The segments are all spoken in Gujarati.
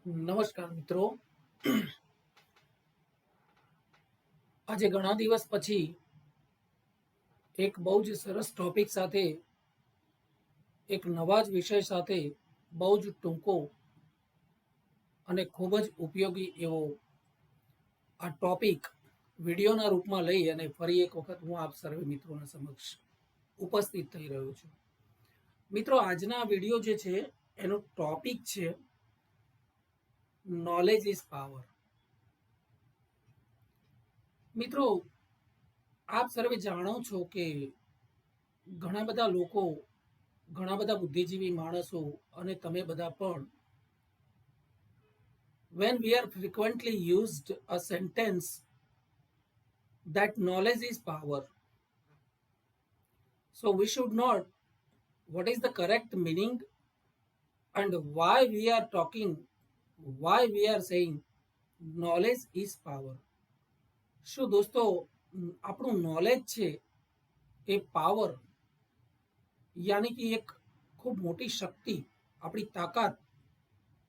નમસ્કાર મિત્રો. આજે ઘણા દિવસ પછી એક બહુ જ સરસ ટોપિક સાથે, એક નવા જ વિષય સાથે બહુ જ ટૂંકો અને ખૂબ જ ઉપયોગી એવો આ ટોપિક વિડીયોના રૂપમાં લઈ અને ફરી એક વખત હું આપ સર્વે મિત્રોના સમક્ષ ઉપસ્થિત થઈ રહ્યો છું. મિત્રો, આજના વિડીયો જે છે એનો ટોપિક છે નોલેજ ઇઝ પાવર. મિત્રો, આપ સર્વે જાણો છો કે ઘણા બધા લોકો, ઘણા બધા બુદ્ધિજીવી માણસો અને તમે બધા પણ, when we are frequently used a sentence that knowledge is power, so we should know what is the correct meaning and why we are talking, why we are saying knowledge is power. શું દોસ્તો, આપણું નોલેજ છે એ પાવર યાની કે એક ખૂબ મોટી શક્તિ, આપણી તાકાત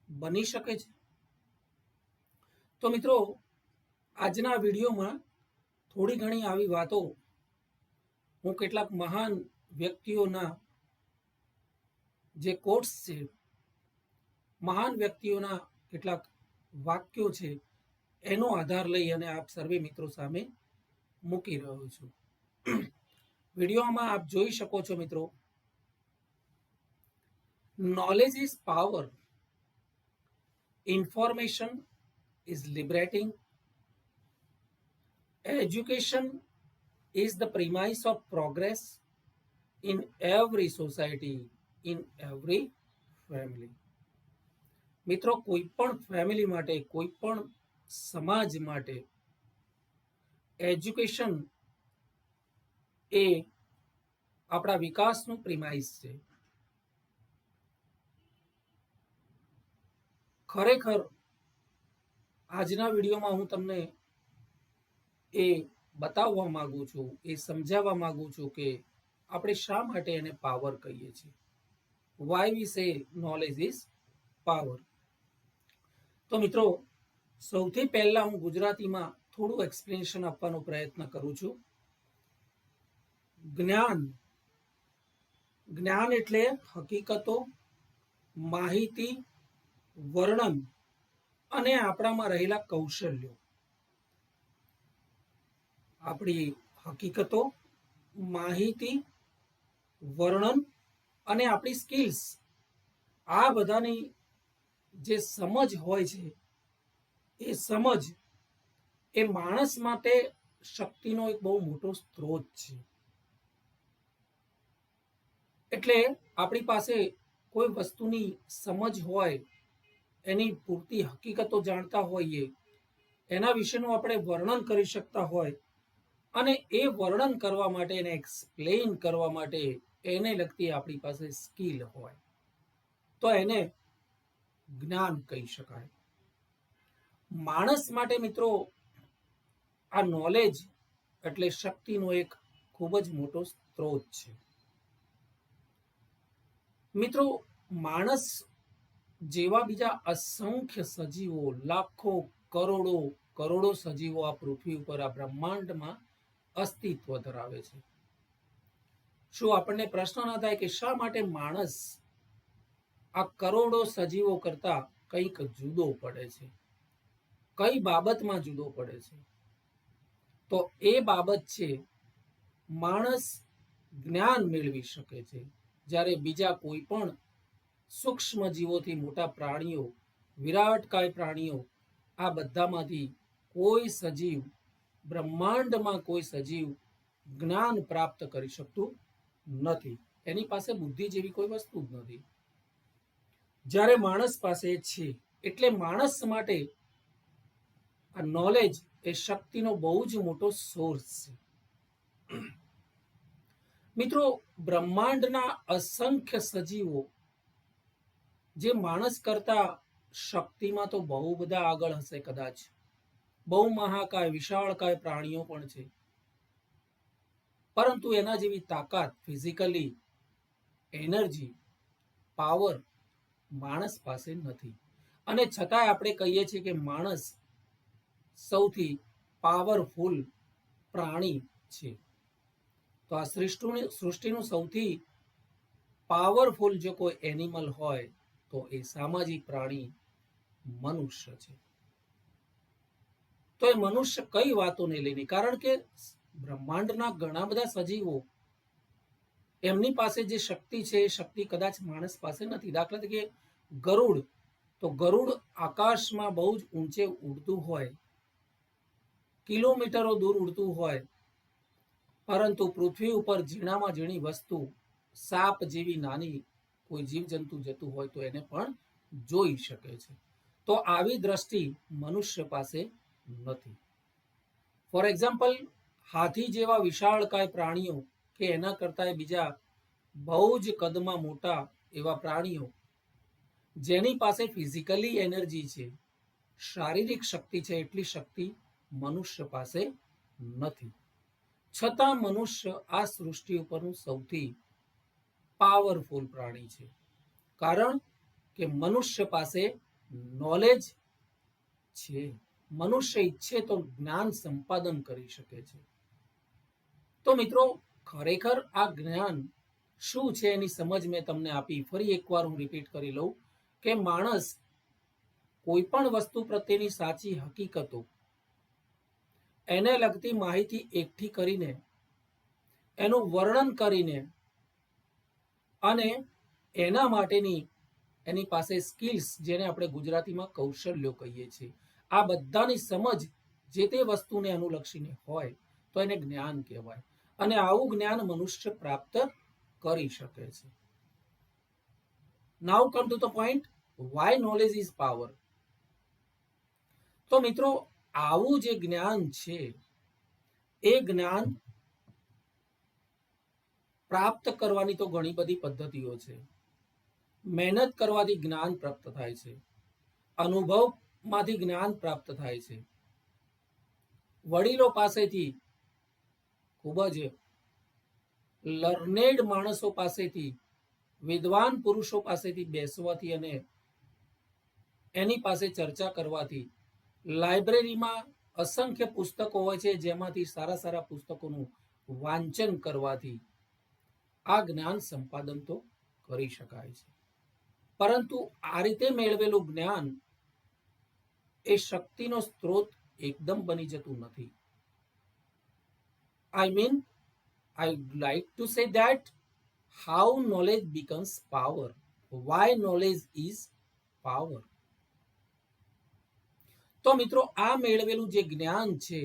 બની શકે છે? તો મિત્રો, આજના વિડીયોમાં થોડી ઘણી આવી વાતો હું કેટલાક મહાન વ્યક્તિઓના જે કોટ્સ છે, મહાન વ્યક્તિઓના કેટલાક વાક્યો છે, એનો આધાર લઈ અને આપ સર્વે મિત્રો સામે મૂકી રહ્યો છું. વિડીયોમાં આપ જોઈ શકો છો મિત્રો, knowledge is power, information is liberating, education is the premise of progress in every society, in every family. મિત્રો, કોઈ પણ ફેમિલી માટે, કોઈ પણ સમાજ માટે એજ્યુકેશન એ આપણા વિકાસનું પ્રિમાઇસ છે. ખરેખર આજના વિડીયોમાં હું તમને એ બતાવવા માંગુ છું, એ સમજાવવા માંગુ છું કે આપણે શા માટે એને પાવર કહીએ છીએ. વાય વી સે નોલેજ ઇઝ પાવર. તો મિત્રો, સૌથી પહેલા હું ગુજરાતીમાં થોડું એક્સપ્લેનેશન આપવાનો પ્રયત્ન કરું છું. જ્ઞાન, જ્ઞાન એટલે હકીકતો, માહિતી, વર્ણન અને આપણામાં રહેલા કૌશલ્યો. આપણી હકીકતો, માહિતી, વર્ણન અને આપણી સ્કિલ્સ, આ બધાની જે સમજ હોય છે, એ સમજ એ માણસ માટે શક્તિનો એક બહુ મોટો સ્ત્રોત છે. એટલે આપણી પાસે કોઈ વસ્તુની સમજ હોય, એની પૂરતી હકીકતો જાણતા હોઈએ, એના વિશેનું આપણે વર્ણન કરી શકતા હોય અને એ વર્ણન કરવા માટે, એને એક્સપ્લેન કરવા માટે એને લગતી આપણી પાસે સ્કિલ હોય, તો એને જ્ઞાન કહી શકાય. માણસ માટે મિત્રો, આ નોલેજ એટલે શક્તિનો એક ખૂબ જ મોટો સ્ત્રોત છે. મિત્રો, માણસ જેવા બીજા અસંખ્ય સજીવો, લાખો, કરોડો કરોડો સજીવો આ પૃથ્વી ઉપર, આ બ્રહ્માંડમાં અસ્તિત્વ ધરાવે છે. શું આપણને પ્રશ્ન ના થાય કે શા માટે માણસ આ કરોડો સજીવો કરતા કંઈક જુદો પડે છે? કઈ બાબતમાં જુદો પડે છે? તો એ બાબત છે, માણસ જ્ઞાન મેળવી શકે છે, જ્યારે બીજા કોઈ પણ સૂક્ષ્મ જીવોથી મોટા પ્રાણીઓ, વિરાટકાય પ્રાણીઓ, આ બધામાંથી કોઈ સજીવ, બ્રહ્માંડમાં કોઈ સજીવ જ્ઞાન પ્રાપ્ત કરી શકતું નથી. એની પાસે બુદ્ધિ જેવી કોઈ વસ્તુ જ નથી, જ્યારે માણસ પાસે છે. એટલે માણસ માટે આ નોલેજ એ શક્તિનો બહુ જ મોટો સોર્સ છે. મિત્રો, બ્રહ્માંડના અસંખ્ય સજીવો જે માણસ કરતા શક્તિમાં તો બહુ બધા આગળ હશે, કદાચ બહુ મહાકાય, વિશાળકાય પ્રાણીઓ પણ છે, પરંતુ એના જેવી તાકાત, ફિઝિકલી એનર્જી, પાવર માણસ પાસે નથી. અને છતાંય આપણે કહીએ છીએ કે માણસ સૌથી પાવરફુલ પ્રાણી છે. તો આ સૃષ્ટિનું સૌથી પાવરફુલ જો કોઈ એનિમલ હોય તો એ સામાજિક પ્રાણી મનુષ્ય છે. તો એ મનુષ્ય કઈ વાતોને લઈને, કારણ કે બ્રહ્માંડના ઘણા બધા સજીવો એમની પાસે જે શક્તિ છે એ શક્તિ કદાચ માણસ પાસે નથી. દાખલા તરીકે ગરુડ, તો ગરુડ આકાશમાં બહુ જ ઊંચે ઉડતું હોય, કિલોમીટરો દૂર ઉડતું હોય, પરંતુ પૃથ્વી ઉપર ઝીણામાં ઝીણી વસ્તુ, સાપ જેવી નાની કોઈ જીવજંતુ જતું હોય તો એને પણ જોઈ શકે છે. તો આવી દ્રષ્ટિ મનુષ્ય પાસે નથી. ફોર એક્ઝામ્પલ, હાથી જેવા વિશાળકાય પ્રાણીઓ કે એના કરતા બીજા બહુ જ કદમાં મોટા એવા પ્રાણીઓ જેની પાસે ફિઝિકલી એનર્જી છે, શારીરિક શક્તિ છે, એટલી શક્તિ મનુષ્ય પાસે નથી. છતાં મનુષ્ય આ સૃષ્ટિ ઉપરનું સૌથી પાવરફુલ પ્રાણી છે, કારણ કે મનુષ્ય પાસે નોલેજ છે. મનુષ્ય ઈચ્છે તો જ્ઞાન સંપાદન કરી શકે છે. તો મિત્રો, ખરેખર આ જ્ઞાન શું છે એની સમજ મેં તમને આપી. ફરી એકવાર હું રિપીટ કરી લઉં કે માણસ કોઈ પણ વસ્તુ પ્રત્યેની સાચી હકીકતો, એને લગતી માહિતી એકઠી કરીને, એનું વર્ણન કરીને અને એના માટેની એની પાસે સ્કિલ્સ, જેને આપણે ગુજરાતીમાં કૌશલ્યો કહીએ છીએ, આ બધાની સમજ જે તે વસ્તુને અનુલક્ષીને હોય તો એને જ્ઞાન કહેવાય. અને આવું જ્ઞાન મનુષ્ય પ્રાપ્ત કરી શકે છે. Now come to the point, why knowledge is power. તો મિત્રો, આવું જે જ્ઞાન છે એ જ્ઞાન પ્રાપ્ત કરવાની તો ઘણી બધી પદ્ધતિઓ છે. મહેનત કરવાથી જ્ઞાન પ્રાપ્ત થાય છે, અનુભવમાંથી જ્ઞાન પ્રાપ્ત થાય છે, વડીલો પાસેથી, ખૂબ જ લર્નેડ માણસો પાસેથી, વિદ્વાન પુરુષો પાસેથી બેસવાથી અને એની પાસે ચર્ચા કરવાથી, લાઇબ્રેરીમાં અસંખ્ય પુસ્તકો હોય છે જેમાંથી સારા સારા પુસ્તકોનું વાંચન કરવાથી આ જ્ઞાન સંપાદન તો કરી શકાય છે. પરંતુ આ રીતે મેળવેલું જ્ઞાન એ શક્તિનો સ્ત્રોત એકદમ બની જતું નથી. I mean, I like to say that how knowledge becomes power. Why knowledge is power. તો મિત્રો, આ મેળવેલું જે જ્ઞાન છે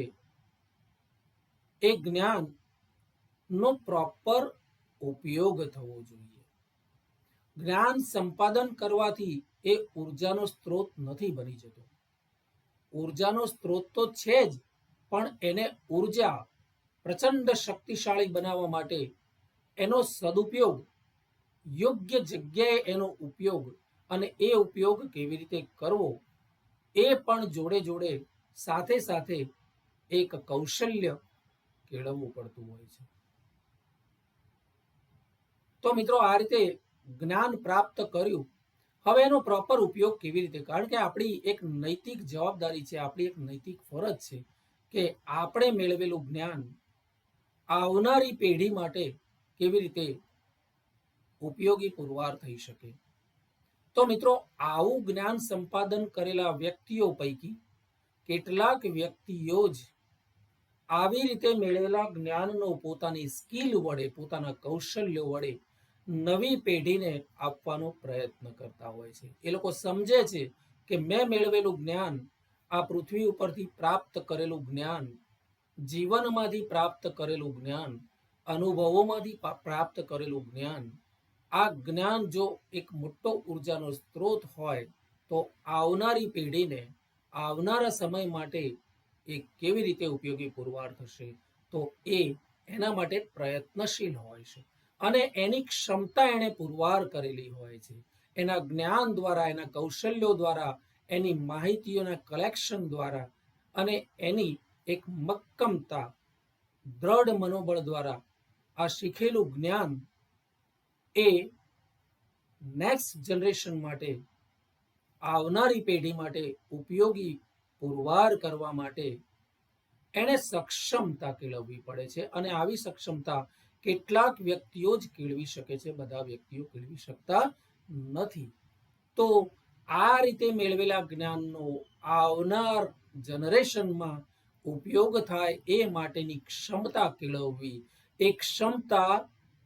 એ જ્ઞાન નો પ્રોપર ઉપયોગ થવો જોઈએ. જ્ઞાન સંપાદન કરવાથી એ ઉર્જાનો સ્ત્રોત નથી બની જતો. ઉર્જાનો સ્ત્રોત તો છે જ, પણ એને ઉર્જા પ્રચંડ શક્તિશાળી બનાવવા માટે એનો સદુપયોગ, યોગ્ય જગ્યાએ એનો ઉપયોગ, અને એ ઉપયોગ કેવી રીતે કરવો એ પણ જોડે જોડે સાથે સાથે એક કૌશલ્ય કેળવવું પડતું હોય છે. તો મિત્રો, આ રીતે જ્ઞાન પ્રાપ્ત કર્યું, હવે એનો પ્રોપર ઉપયોગ કેવી રીતે, કારણ કે આપણી એક નૈતિક જવાબદારી છે, આપણી એક નૈતિક ફરજ છે કે આપણે મેળવેલું જ્ઞાન આવનારી પેઢી માટે કેવી રીતે ઉપયોગી પુરવાર થઈ શકે. તો મિત્રો, આવું જ્ઞાન સંપાદન કરેલા વ્યક્તિઓ પૈકી કેટલાક વ્યક્તિઓ જ આવી રીતે મેળવેલા જ્ઞાનનો પોતાની સ્કિલ વડે, પોતાના કૌશલ્યો વડે નવી પેઢીને આપવાનો પ્રયત્ન કરતા હોય છે. એ લોકો સમજે છે કે મેં મેળવેલું જ્ઞાન, આ પૃથ્વી ઉપરથી પ્રાપ્ત કરેલું જ્ઞાન, જીવનમાંથી પ્રાપ્ત કરેલું જ્ઞાન, અનુભવોમાંથી પ્રાપ્ત કરેલું જ્ઞાન, આ જ્ઞાન જો એક મોટો ઉર્જાનો સ્ત્રોત હોય તો આવનારી પેઢીને આવનારા સમય માટે એ કેવી રીતે ઉપયોગી પુરવાર થશે, તો એ એના માટે પ્રયત્નશીલ હોય છે અને એની ક્ષમતા એણે પુરવાર કરેલી હોય છે. એના જ્ઞાન દ્વારા, એના કૌશલ્યો દ્વારા, એની માહિતીઓના કલેક્શન દ્વારા અને એની એક મક્કમતા, દ્રઢ મનોબળ દ્વારા આ શીખેલું જ્ઞાન એ નેક્સ્ટ જનરેશન માટે આવનારી પેઢી માટે ઉપયોગી પુરવાર કરવા માટે એને સક્ષમતા કેળવવી પડે છે, અને આવી સક્ષમતા કેટલાક વ્યક્તિઓ જ કેળવી શકે છે, બધા વ્યક્તિઓ કેળવી શકતા નથી. તો આ રીતે મેળવેલા જ્ઞાનનો આવનાર જનરેશનમાં ઉપયોગ થાય એ માટેની ક્ષમતા કેળવવી, એ ક્ષમતા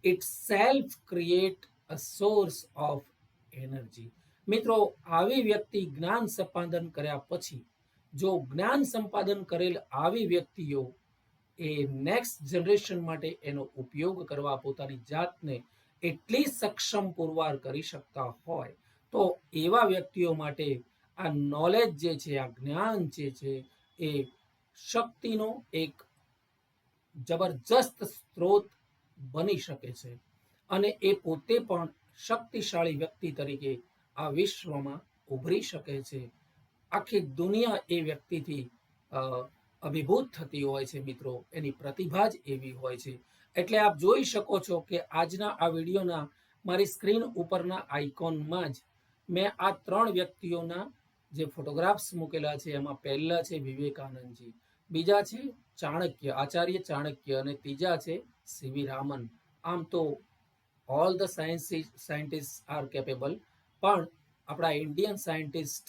it self create a source of energy. મિત્રો, આવી વ્યક્તિ જ્ઞાન સંપાદન કર્યા પછી, જો જ્ઞાન સંપાદન કરેલ આવી વ્યક્તિઓ એ નેક્સ્ટ જનરેશન માટે એનો ઉપયોગ કરવા પોતાની જાતને એટલી સક્ષમ પુરવાર કરી શકતા હોય, તો એવા વ્યક્તિઓ માટે આ નોલેજ જે છે, આ જ્ઞાન જે છે, એ શક્તિનો એક જબરજસ્ત સ્ત્રોત બની શકે છે, અને એ પોતે પણ શક્તિશાળી વ્યક્તિ તરીકે આ વિશ્વમાં ઉભરી શકે છે. આખી દુનિયા એ વ્યક્તિથી અભિભૂત થતી હોય છે મિત્રો, એની પ્રતિભા જ એવી હોય છે. એટલે આપ જોઈ શકો છો કે આજના આ વિડીયોના મારી સ્ક્રીન ઉપરના આઇકોનમાં જ મેં આ 3 વ્યક્તિઓના જે ફોટોગ્રાફ્સ મૂકેલા છે. એમાં પહેલા છે વિવેકાનંદજી, બીજા છે ચાણક્ય, આચાર્ય ચાણક્ય, અને ત્રીજા છે સીવી રામન. આમ તો all the scientist R capable, પણ આપણા ઇન્ડિયન સાયન્ટિસ્ટ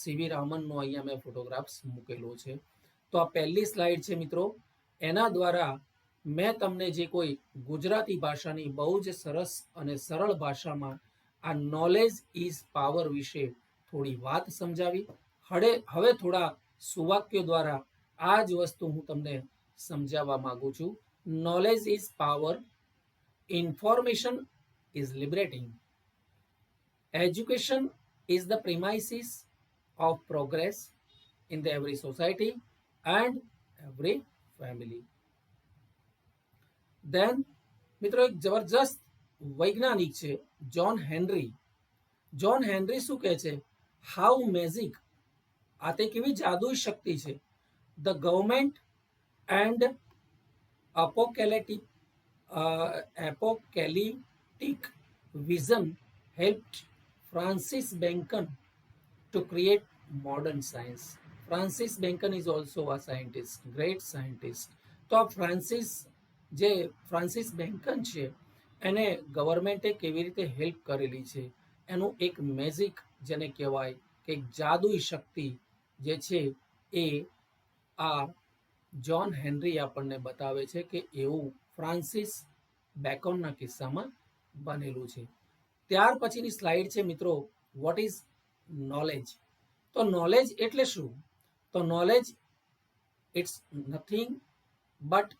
સીવી રામનનો અહીંયા મેં ફોટોગ્રાફ્સ મૂકેલો છે. તો આ પહેલી સ્લાઇડ છે મિત્રો, એના દ્વારા મેં તમને જે કોઈ ગુજરાતી ભાષાની બહુ જ સરસ અને સરળ ભાષામાં આ નોલેજ ઇઝ પાવર વિશે થોડી વાત સમજાવી. હવે થોડા સુવાક્યો દ્વારા આ જ વસ્તુ હું તમને સમજાવવા માંગુ છું. Knowledge is power, information is liberating, education is the premises of progress in the every society and every family. Then મિત્રો, એક જબરજસ્ત વૈજ્ઞાનિક છે જ્હોન હેનરી. જ્હોન હેનરી શું કહે છે? હાઉ મેજિક, આ તે કેવી જાદુઈ શક્તિ છે. The government and apocalyptic vision helped Francis Bacon to create modern science. Francis Bacon is also a scientist, great scientist. તો આ ફ્રાન્સિસ બેન્કન છે, એને ગવર્મેન્ટે કેવી રીતે હેલ્પ કરેલી છે, એનું એક મેજિક જેને કહેવાય કે એક જાદુઈ શક્તિ જે છે, એ આ જ્હોન હેનરી આપણને બતાવે છે કે એવું ફ્રાન્સિસ બેકોનના કિસ્સામાં બનેલું છે. ત્યાર પછીની સ્લાઇડ છે મિત્રો, વોટ ઇઝ નોલેજ. તો નોલેજ એટલે શું? તો knowledge it's nothing but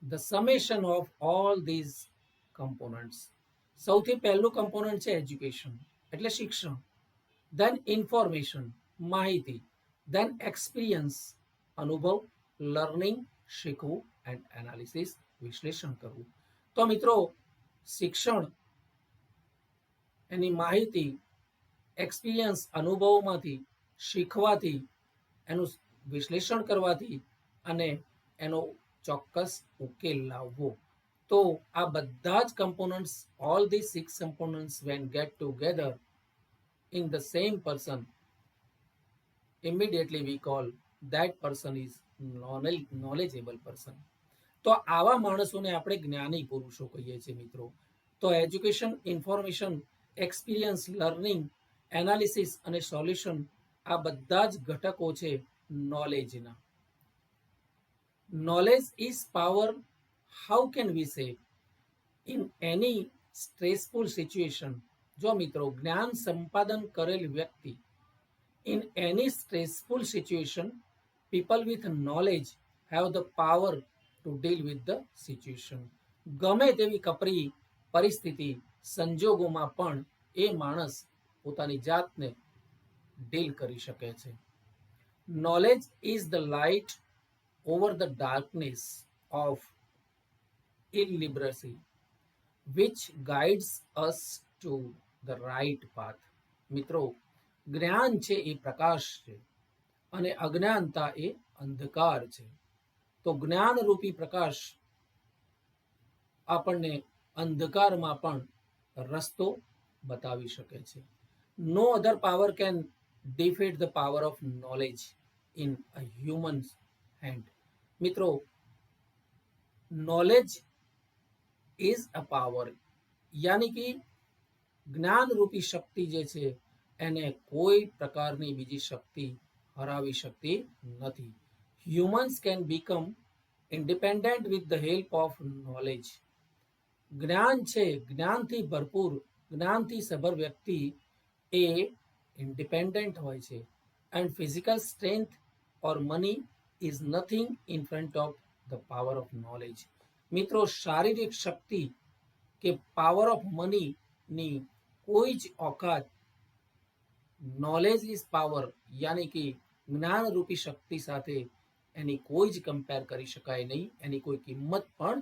the summation of all these components. સૌથી પહેલું કમ્પોનન્ટ છે એજ્યુકેશન, એટલે શિક્ષણ. દેન ઇન્ફોર્મેશન, માહિતી. દેન એક્સપિરિયન્સ, અનુભવ. લર્નિંગ, શીખવું. એન્ડ એનાલિસિસ, વિશ્લેષણ કરવું. તો મિત્રો, શિક્ષણ, એની માહિતી, એક્સપિરિયન્સ, અનુભવોમાંથી, શીખવાથી, એનું વિશ્લેષણ કરવાથી, અને એનો ચોક્કસ ઉકેલ લાવવો. તો આ બધા જ components, all the 6 components when get together in the same person, immediately we call that person is knowledgeable person. તો આવા માણસોને આપણે જ્ઞાની પુરુષો કહીએ છીએ મિત્રો. તો education, information, experience, learning, analysis અને સોલ્યુશન, આ બધા જ ઘટકો છે નોલેજના. Knowledge is power. How can we say? In any stressful situation. જો મિત્રો, જ્ઞાન સંપાદન કરેલ વ્યક્તિ, in any stressful situation, people with knowledge have the power to deal with the situation. ગમે તેવી કપરી પરિસ્થિતિ, સંજોગોમાં પણ એ માણસ પોતાની જાતને ડીલ કરી શકે છે. Knowledge is the light over the darkness of illiteracy which guides us to the right path. મિત્રો, જ્ઞાન છે એ પ્રકાશ છે, અને અજ્ઞાનતા એ અંધકાર છે. તો જ્ઞાનરૂપી પ્રકાશ આપણને અંધકારમાં પણ રસ્તો બતાવી શકે છે. No other power can defeat the power of knowledge in a human's hand. મિત્રો, નોલેજ ઇઝ અ પાવર, યાની કે જ્ઞાન રૂપી શક્તિ જે છે એને કોઈ પ્રકારની બીજી શક્તિ હરાવી શકતી નથી. Humans can become independent with the help of knowledge. જ્ઞાન છે, જ્ઞાનથી ભરપૂર, જ્ઞાનથી સભર વ્યક્તિ એ ઇન્ડિપેન્ડન્ટ હોય છે. And physical strength or money is nothing in front of the power of knowledge. મિત્રો, શારીરિક શક્તિ કે પાવર ઓફ મની ની કોઈ જ ઓકાત નોલેજ ઇઝ પાવર યાની કે જ્ઞાન રૂપી શક્તિ સાથે એની કોઈ જ કમ્પેર કરી શકાય નહીં, એની કોઈ કિંમત પણ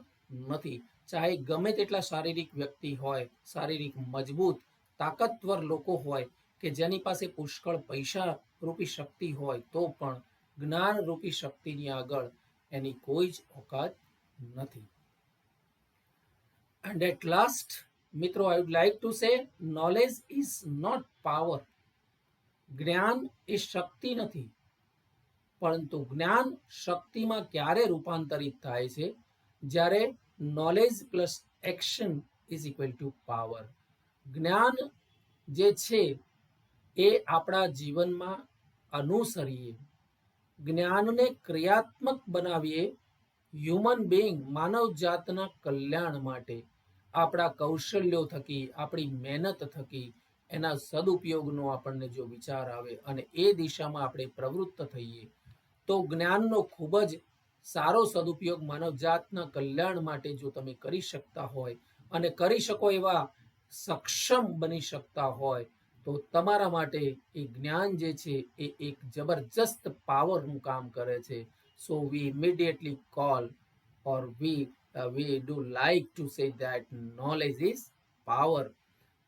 નથી. ચાહે ગમે તેટલા શારીરિક વ્યક્તિ હોય, શારીરિક મજબૂત તાકતવર લોકો હોય કે જેની પાસે પુષ્કળ પૈસા રૂપી શક્તિ હોય, તો પણ જ્ઞાન રૂપી શક્તિની આગળ એની કોઈ જ ઓકાત નથી. And at last, મિત્રો, I would like to say knowledge is not power. જ્ઞાન એ શક્તિ નથી, પરંતુ જ્ઞાન શક્તિમાં ક્યારે રૂપાંતરિત થાય છે? જ્યારે knowledge plus action is equal to power. જ્ઞાન જે છે એ આપણા જીવનમાં અનુસરીએ, જ્ઞાનને ક્રિયાત્મક બનાવીએ, હ્યુમન બીઈંગ માનવ જાતના કલ્યાણ માટે આપણા કૌશલ્યો થકી, આપણી મહેનત થકી એના સદુપયોગનો આપણને જો વિચાર આવે અને એ દિશામાં આપણે પ્રવૃત્ત થઈએ, તો જ્ઞાનનો ખૂબ જ સારો સદુપયોગ માનવજાતના કલ્યાણ માટે જો તમે કરી શકતા હોય અને કરી શકો એવા સક્ષમ બની શકતા હોય, તો તમારા માટે એ જ્ઞાન જે છે એ એક જબરજસ્ત પાવરનું કામ કરે છે. So we immediately call or we do like to say that knowledge is power.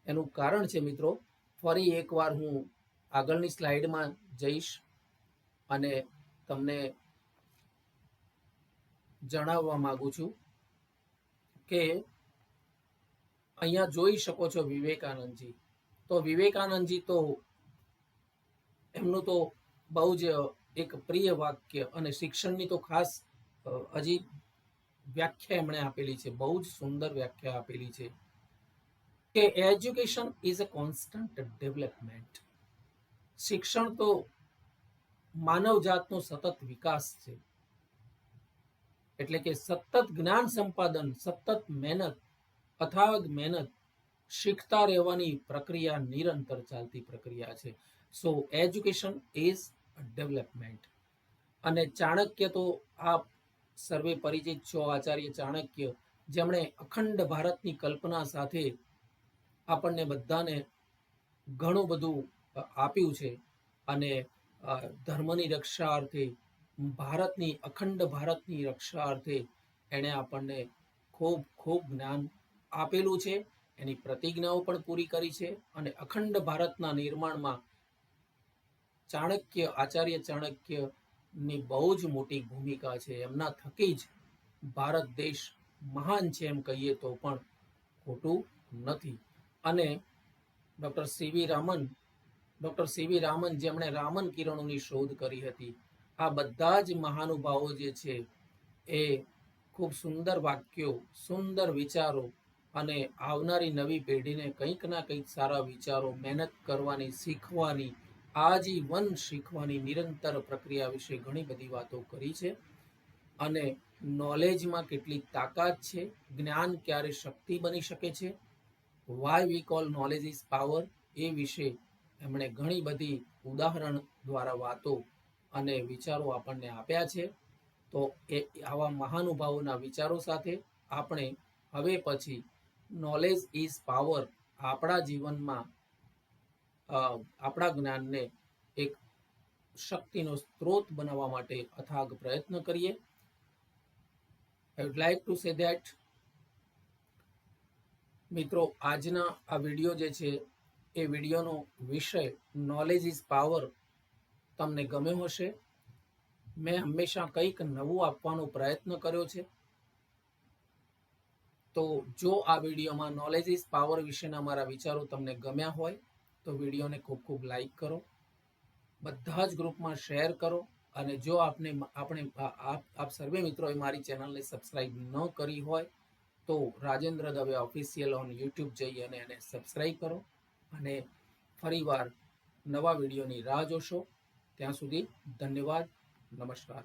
એનું કારણ છે મિત્રો, ફરી એકવાર હું આગળની સ્લાઇડમાં જઈશ અને તમને જણાવવા માંગુ છું કે અહીંયા જોઈ શકો છો વિવેકાનંદજી. તો વિવેકાનંદજી તો એમનું તો બહુ જ એક પ્રિય વાક્ય અને શિક્ષણની તો ખાસ હજી વ્યાખ્યા એમણે આપેલી છે, બહુ જ સુંદર વ્યાખ્યા આપેલી છે કે education is a constant development. શિક્ષણ તો માનવજાતનો સતત વિકાસ છે. એટલે કે સતત જ્ઞાન સંપાદન, સતત મહેનત, અથાગ મહેનત, શીખતા રહેવાની પ્રક્રિયા નિરંતર ચાલતી પ્રક્રિયા છે. સો એજ્યુકેશન ઇઝ અ ડેવલપમેન્ટ. અને ચાણક્ય તો આપ સર્વે પરિચિત છો, આચાર્ય ચાણક્ય, જેમણે અખંડ ભારતની કલ્પના સાથે આપણને બધાને ઘણું બધું આપ્યું છે અને ધર્મની રક્ષા અર્થે, ભારતની અખંડ ભારતની રક્ષા અર્થે એણે આપણને ખૂબ ખૂબ જ્ઞાન આપેલું છે, એની પ્રતિજ્ઞાઓ પણ પૂરી કરી છે અને અખંડ ભારતના નિર્માણમાં ચાણક્ય, આચાર્ય ચાણક્યની બહુ જ મોટી ભૂમિકા છે. એમના થકી જ ભારત દેશ મહાન છે એમ કહીએ તો પણ ખોટું નથી. અને ડૉક્ટર સીવી રામન જેમણે રામન કિરણોની શોધ કરી હતી, આ બધા જ મહાનુભાવો જે છે એ ખૂબ સુંદર વાક્યો, સુંદર વિચારો અને આવનારી નવી પેઢીને કંઈક ના કંઈક સારા વિચારો, મહેનત કરવાની, શીખવાની, આજીવન શીખવાની નિરંતર પ્રક્રિયા વિશે ઘણી બધી વાતો કરી છે. અને નોલેજમાં કેટલી તાકાત છે, જ્ઞાન ક્યારે શક્તિ બની શકે છે, why we call knowledge is power, એ વિશે એમણે ઘણી બધી ઉદાહરણ દ્વારા વાતો અને વિચારો આપણને આપ્યા છે. તો એ આવા મહાનુભાવોના વિચારો સાથે આપણે હવે પછી નોલેજ ઇઝ પાવર આપણા જીવનમાં આપણા જ્ઞાનને એક શક્તિનો સ્ત્રોત બનાવવા માટે અથાગ પ્રયત્ન કરીએ. I would like to say that મિત્રો, આજના આ વિડીયો જે છે એ વિડીયોનો વિષય નોલેજ ઇઝ પાવર તમને ગમ્યો હશે. મેં હંમેશા કંઈક નવું આપવાનો પ્રયત્ન કર્યો છે. તો જો આ વિડીયોમાં નોલેજ ઇઝ પાવર વિશેના મારા વિચારો તમને ગમ્યા હોય તો વિડીયોને ખૂબ ખૂબ લાઈક કરો, બધા જ ગ્રુપમાં શેર કરો, અને જો આપ સર્વે મિત્રોએ મારી ચેનલને સબસ્ક્રાઇબ ન કરી હોય તો Rajendra Dave official on YouTube જઈ અને એને સબસ્ક્રાઇબ કરો, અને ફરીવાર નવા વિડીયોની રાહ જોશો. ત્યાં સુધી ધન્યવાદ. નમસ્કાર.